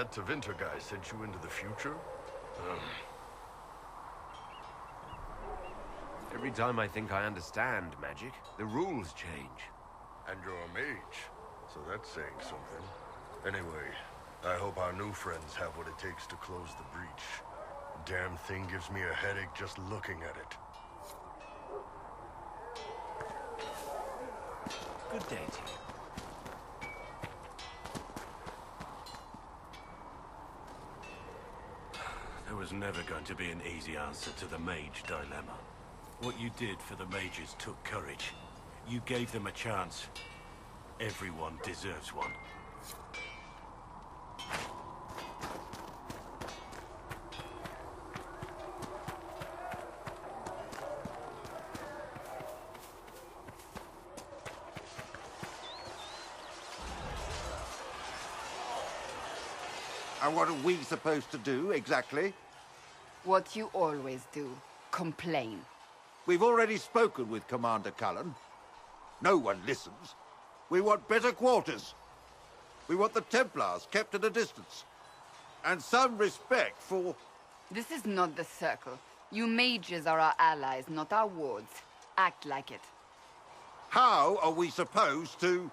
that Tevinter guy sent you into the future? Every time I think I understand magic, the rules change. And you're a mage, so that's saying something. Anyway, I hope our new friends have what it takes to close the breach. Damn thing gives me a headache just looking at it. Good day to you. There was never going to be an easy answer to the mage dilemma. What you did for the mages took courage. You gave them a chance. Everyone deserves one. And what are we supposed to do, exactly? What you always do. Complain. We've already spoken with Commander Cullen. No one listens. We want better quarters. We want the Templars kept at a distance. And some respect for... This is not the Circle. You mages are our allies, not our wards. Act like it. How are we supposed to...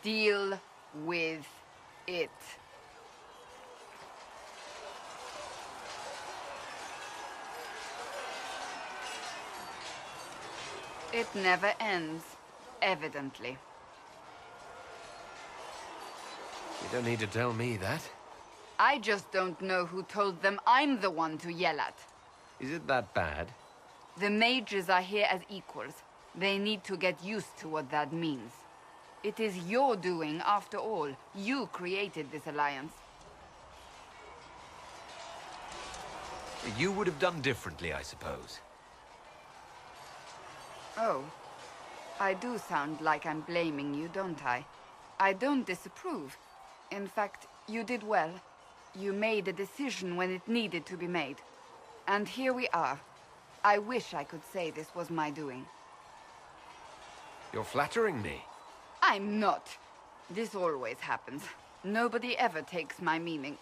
Deal with it. It never ends, evidently. You don't need to tell me that. I just don't know who told them I'm the one to yell at. Is it that bad? The mages are here as equals. They need to get used to what that means. It is your doing, after all. You created this alliance. You would have done differently, I suppose. Oh. I do sound like I'm blaming you, don't I? I don't disapprove. In fact, you did well. You made a decision when it needed to be made. And here we are. I wish I could say this was my doing. You're flattering me. I'm not. This always happens. Nobody ever takes my meaning.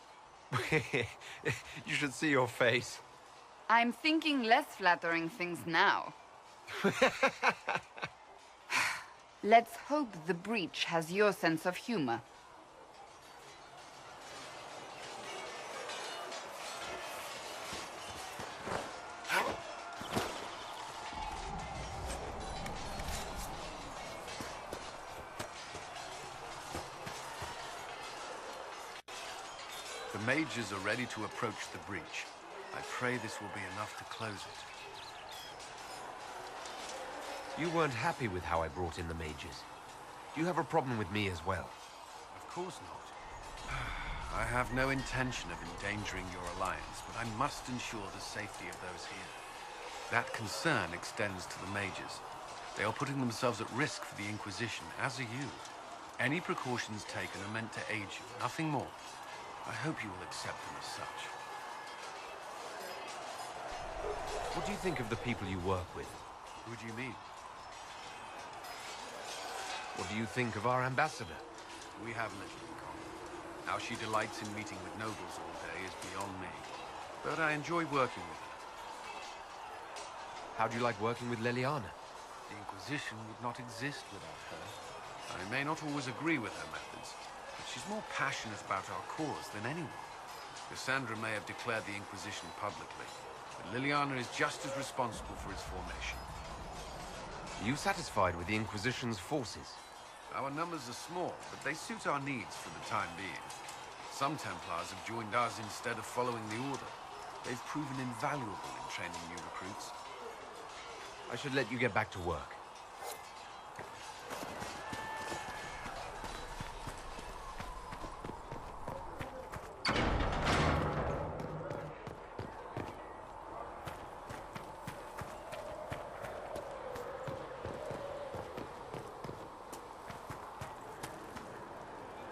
You should see your face. I'm thinking less flattering things now. Let's hope the breach has your sense of humor. The mages are ready to approach the breach. I pray this will be enough to close it. You weren't happy with how I brought in the mages. Do you have a problem with me as well? Of course not. I have no intention of endangering your alliance, but I must ensure the safety of those here. That concern extends to the mages. They are putting themselves at risk for the Inquisition, as are you. Any precautions taken are meant to aid you, nothing more. I hope you will accept them as such. What do you think of the people you work with? Who do you mean? What do you think of our ambassador? We have little in common. How she delights in meeting with nobles all day is beyond me. But I enjoy working with her. How do you like working with Leliana? The Inquisition would not exist without her. I may not always agree with her methods, but she's more passionate about our cause than anyone. Cassandra may have declared the Inquisition publicly, but Leliana is just as responsible for its formation. Are you satisfied with the Inquisition's forces? Our numbers are small, but they suit our needs for the time being. Some Templars have joined us instead of following the Order. They've proven invaluable in training new recruits. I should let you get back to work.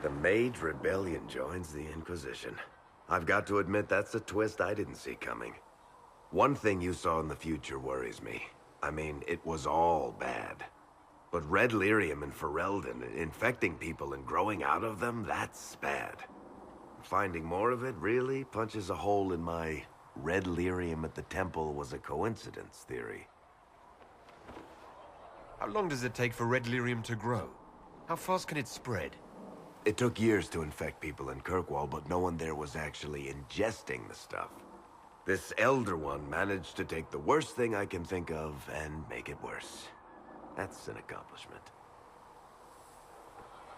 The Mage Rebellion joins the Inquisition. I've got to admit that's a twist I didn't see coming. One thing you saw in the future worries me. I mean, it was all bad. But Red Lyrium and Ferelden, infecting people and growing out of them, that's bad. finding more of it really punches a hole in my red lyrium at the temple was a coincidence theory. How long does it take for red lyrium to grow? How fast can it spread? It took years to infect people in Kirkwall, but no one there was actually ingesting the stuff. This Elder One managed to take the worst thing I can think of and make it worse. That's an accomplishment.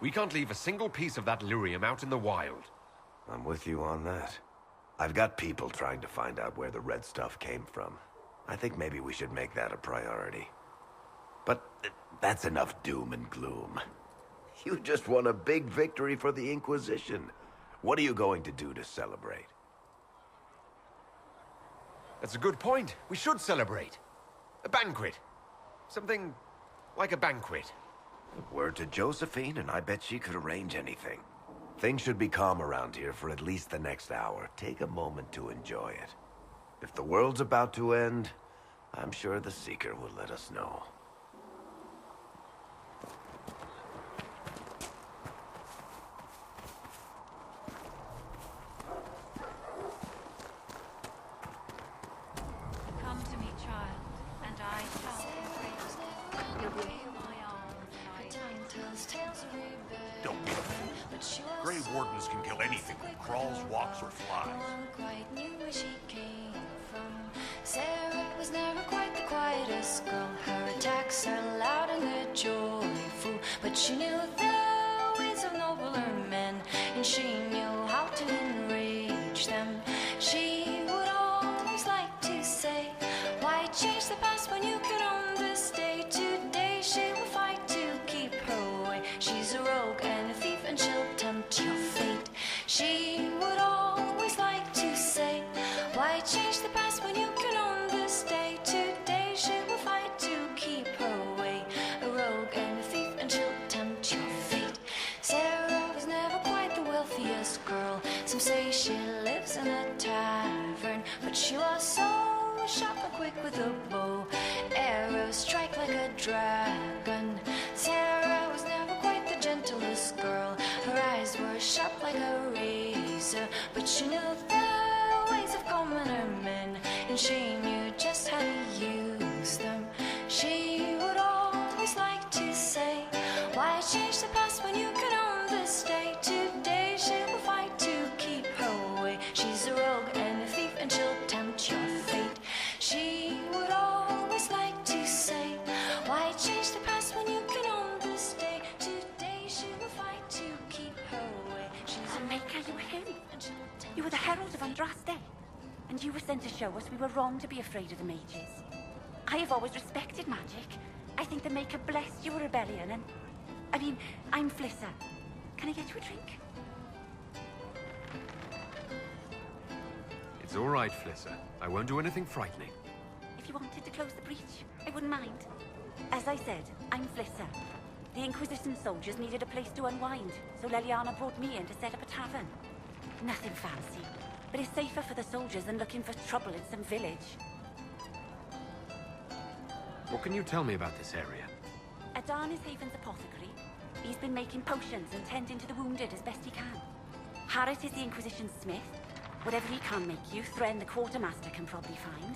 We can't leave a single piece of that lyrium out in the wild. I'm with you on that. I've got people trying to find out where the red stuff came from. I think maybe we should make that a priority. But that's enough doom and gloom. You just won a big victory for the Inquisition. What are you going to do to celebrate? That's a good point. We should celebrate. A banquet. Something like a banquet. Word to Josephine, and I bet she could arrange anything. Things should be calm around here for at least the next hour. Take a moment to enjoy it. If the world's about to end, I'm sure the Seeker will let us know. Come to me, child, and I shall embrace Don't be a fool. Grey Wardens can kill anything that crawls, walks, or flies. Quite knew where she came from. Sarah was never quite the quietest girl. Her attacks are loud and they're joyful, but she knew the ways of nobler men, and she knew how to enrage them. She would always like to say, why change the past when you could understay? Today she will fight to keep her way. She's a rogue and a thief, and she'll tempt your fate. She would always like to say, why change the past when you can understay? Today she will fight to keep her way. A rogue and a thief, and she'll tempt your fate. Sarah was never quite the wealthiest girl. Some say she lives in a tavern, but she was so sharp and quick with a bow. Arrows strike like a dragon. Sarah was never quite the gentlest girl. Her eyes were sharp like a razor, but she knew the ways of commoner men, and she knew just how to use them. She would always like to say, why change the past when you can understay? Today she will fight to keep her way. She's a rogue and a thief, and she'll tempt your fate. She would always like to say, why change the past when you can understay? Today she will fight to keep her way. She's a Maker, you were him. and she'll tempt You were the Herald of Andraste, and you were sent to show us we were wrong to be afraid of the mages. I have always respected magic. I think the Maker blessed your rebellion, and... I mean, I'm Flissa. Can I get you a drink? It's all right, Flissa. I won't do anything frightening. If you wanted to close the breach, I wouldn't mind. As I said, I'm Flissa. The Inquisition soldiers needed a place to unwind, so Leliana brought me in to set up a tavern. Nothing fancy, but it's safer for the soldiers than looking for trouble in some village. What can you tell me about this area? Adan is Haven's apothecary. He's been making potions and tending to the wounded as best he can. Harrit is the Inquisition's smith. Whatever he can make you, Thren the quartermaster can probably find.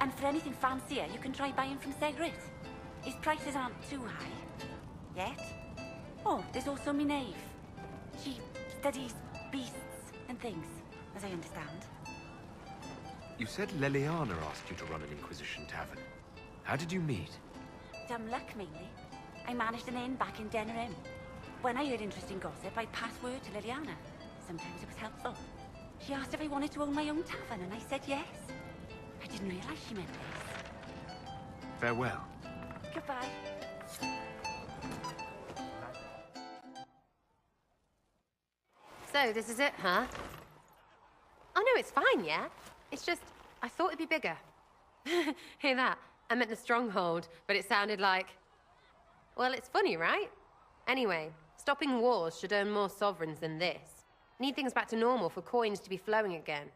And for anything fancier, you can try buying from Segrit. His prices aren't too high. Yet. Oh, there's also Minave. She studies beasts and things, as I understand. You said Leliana asked you to run an Inquisition tavern. How did you meet? Dumb luck, mainly. I managed an inn back in Denerim. When I heard interesting gossip, I'd pass word to Liliana. Sometimes it was helpful. She asked if I wanted to own my own tavern, and I said yes. I didn't realize she meant this. Farewell. Goodbye. So, this is it, huh? Oh no, it's fine, yeah? It's just, I thought it'd be bigger. Hear that? I meant the stronghold, but it sounded like... Well, it's funny, right? Anyway, stopping wars should earn more sovereigns than this. Need things back to normal for coins to be flowing again.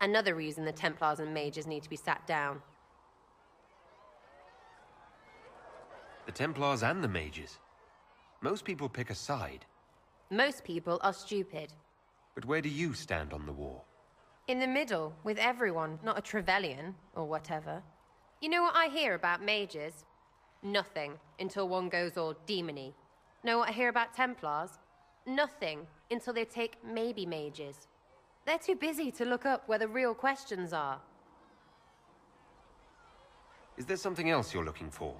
Another reason the Templars and mages need to be sat down. The Templars and the mages. Most people pick a side. Most people are stupid. But where do you stand on the war? In the middle, with everyone, not a Trevelyan, or whatever. You know what I hear about mages? Nothing, until one goes all demony. Know what I hear about Templars? Nothing, until they take maybe mages. They're too busy to look up where the real questions are. Is there something else you're looking for?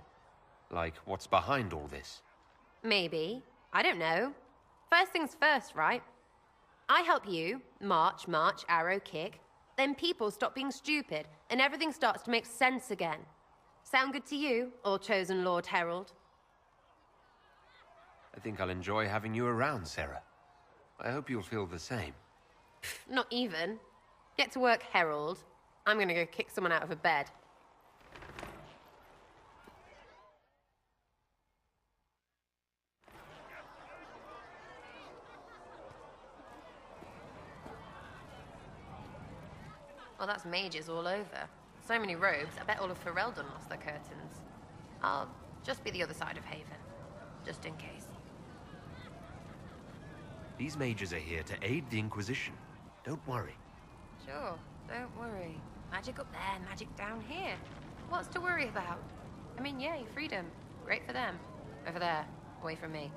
Like, what's behind all this? Maybe. I don't know. First things first, right? I help you, march, arrow, kick. Then people stop being stupid, and everything starts to make sense again. Sound good to you, all-chosen Lord Herald? I think I'll enjoy having you around, Sarah. I hope you'll feel the same. Not even. Get to work, Herald. I'm gonna go kick someone out of a bed. Well, that's mages all over. So many robes, I bet all of Ferelden lost their curtains. I'll just be the other side of Haven, just in case. These mages are here to aid the Inquisition. Don't worry. Sure, don't worry. Magic up there, magic down here. What's to worry about? I mean, yay, freedom. Great for them. Over there, away from me.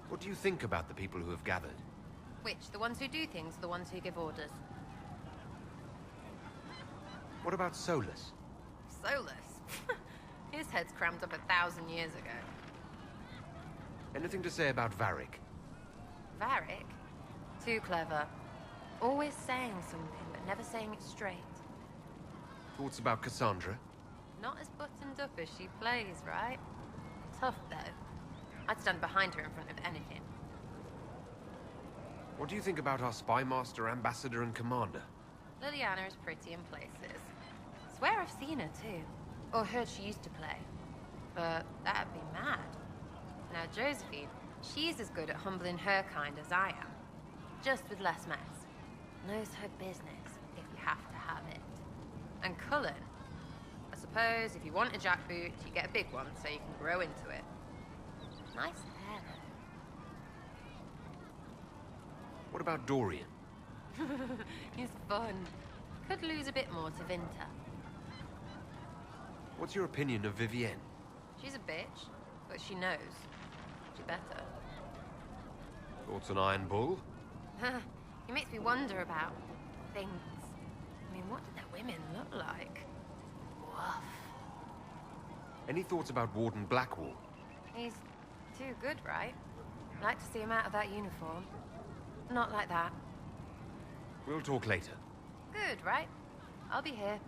What do you think about the people who have gathered? Which? The ones who do things, or the ones who give orders? What about Solus? Solus? His head's crammed up 1,000 years ago. Anything to say about Varric? Varric? Too clever. Always saying something, but never saying it straight. Thoughts about Cassandra? Not as buttoned up as she plays, right? Tough, though. I'd stand behind her in front of anything. What do you think about our spy master, ambassador, and commander? Liliana is pretty in places. Swear I've seen her, too. Or heard she used to play. But that'd be mad. Now, Josephine, she's as good at humbling her kind as I am. Just with less mess. Knows her business, if you have to have it. And Cullen, I suppose if you want a jackboot, you get a big one so you can grow into it. Nice hair, though. What about Dorian? He's fun. Could lose a bit more to Vinter. What's your opinion of Vivienne? She's a bitch, but she knows. She better. Thoughts on Iron Bull? He makes me wonder about things. I mean, what did their women look like? Woof. Any thoughts about Warden Blackwall? He's too good, right? Like to see him out of that uniform. Not like that. We'll talk later. Good, right? I'll be here.